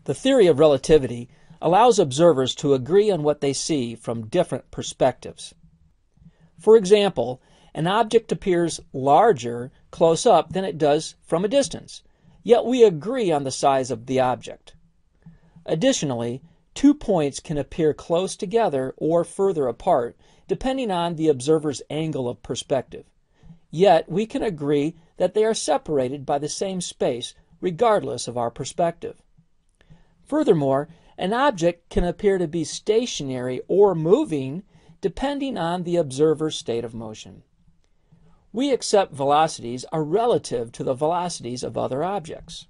The theory of relativity allows observers to agree on what they see from different perspectives. For example, an object appears larger close up than it does from a distance, yet we agree on the size of the object. Additionally, 2 points can appear close together or further apart depending on the observer's angle of perspective. Yet we can agree that they are separated by the same space regardless of our perspective. Furthermore, an object can appear to be stationary or moving depending on the observer's state of motion. We accept velocities are relative to the velocities of other objects.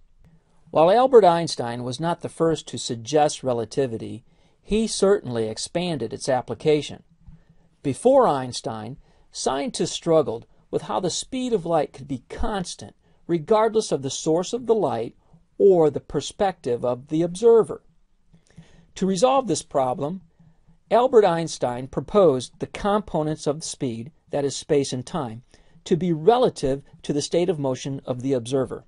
While Albert Einstein was not the first to suggest relativity, he certainly expanded its application. Before Einstein, scientists struggled with how the speed of light could be constant regardless of the source of the light or the perspective of the observer. To resolve this problem, Albert Einstein proposed the components of speed, that is space and time, to be relative to the state of motion of the observer.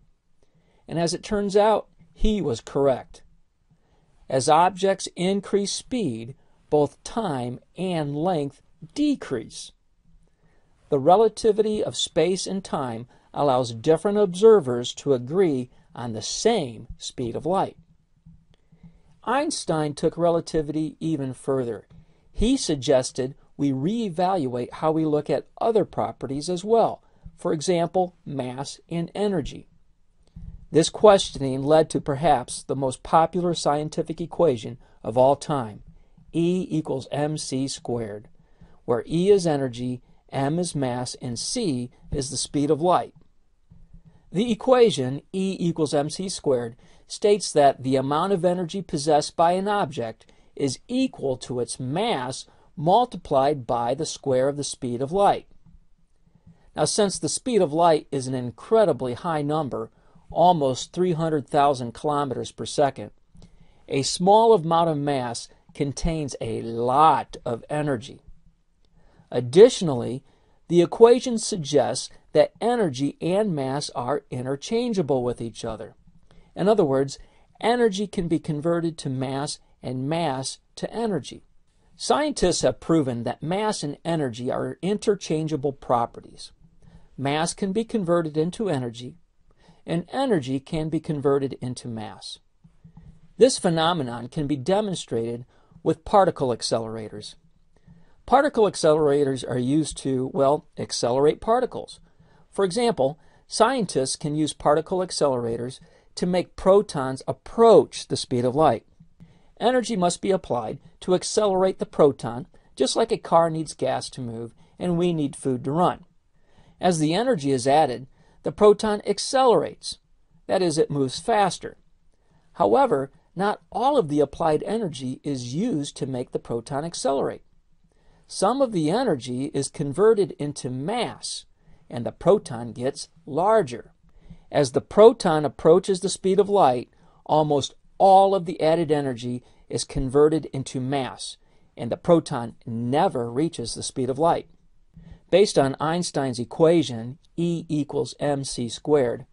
And as it turns out, he was correct. As objects increase speed, both time and length decrease. The relativity of space and time allows different observers to agree on the same speed of light. Einstein took relativity even further. He suggested we reevaluate how we look at other properties as well, for example, mass and energy. This questioning led to perhaps the most popular scientific equation of all time, E equals mc squared, where E is energy, m is mass, and c is the speed of light. The equation E equals mc squared states that the amount of energy possessed by an object is equal to its mass multiplied by the square of the speed of light. Now, since the speed of light is an incredibly high number, almost 300,000 kilometers per second, a small amount of mass contains a lot of energy. Additionally, the equation suggests that energy and mass are interchangeable with each other. In other words, energy can be converted to mass and mass to energy. Scientists have proven that mass and energy are interchangeable properties. Mass can be converted into energy, and energy can be converted into mass. This phenomenon can be demonstrated with particle accelerators. Particle accelerators are used to, well, accelerate particles. For example, scientists can use particle accelerators to make protons approach the speed of light. Energy must be applied to accelerate the proton, just like a car needs gas to move and we need food to run. As the energy is added, the proton accelerates. That is, it moves faster. However, not all of the applied energy is used to make the proton accelerate. Some of the energy is converted into mass, and the proton gets larger. As the proton approaches the speed of light, almost all of the added energy is converted into mass, and the proton never reaches the speed of light. Based on Einstein's equation, E equals mc squared,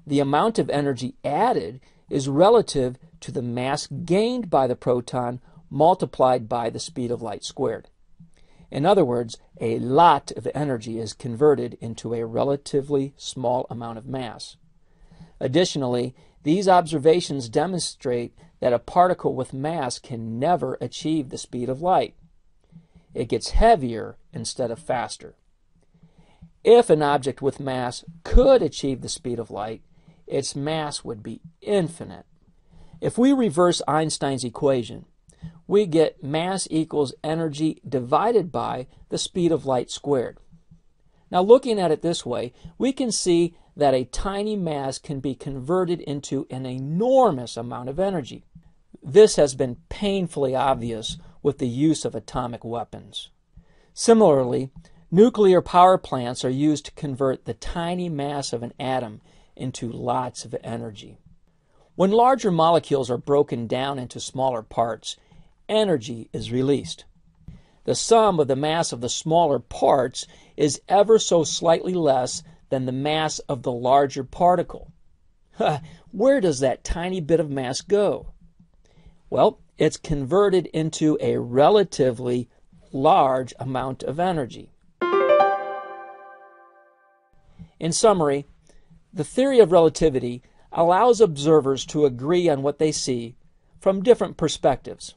the amount of energy added is relative to the mass gained by the proton multiplied by the speed of light squared. In other words, a lot of energy is converted into a relatively small amount of mass. Additionally, these observations demonstrate that a particle with mass can never achieve the speed of light. It gets heavier instead of faster. If an object with mass could achieve the speed of light, its mass would be infinite. If we reverse Einstein's equation, we get mass equals energy divided by the speed of light squared. Now, looking at it this way, we can see that a tiny mass can be converted into an enormous amount of energy. This has been painfully obvious with the use of atomic weapons. Similarly, nuclear power plants are used to convert the tiny mass of an atom into lots of energy. When larger molecules are broken down into smaller parts, energy is released. The sum of the mass of the smaller parts is ever so slightly less than the mass of the larger particle. Where does that tiny bit of mass go? Well, it's converted into a relatively large amount of energy. In summary, the theory of relativity allows observers to agree on what they see from different perspectives.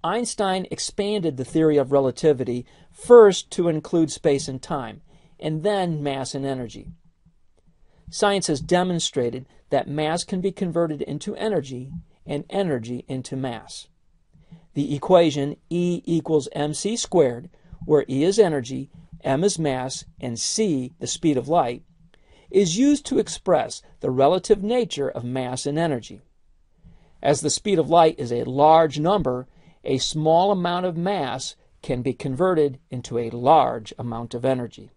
Einstein expanded the theory of relativity first to include space and time, and then mass and energy. Science has demonstrated that mass can be converted into energy and energy into mass. The equation E equals mc squared, where E is energy, m is mass, and c the speed of light, is used to express the relative nature of mass and energy. As the speed of light is a large number, a small amount of mass can be converted into a large amount of energy.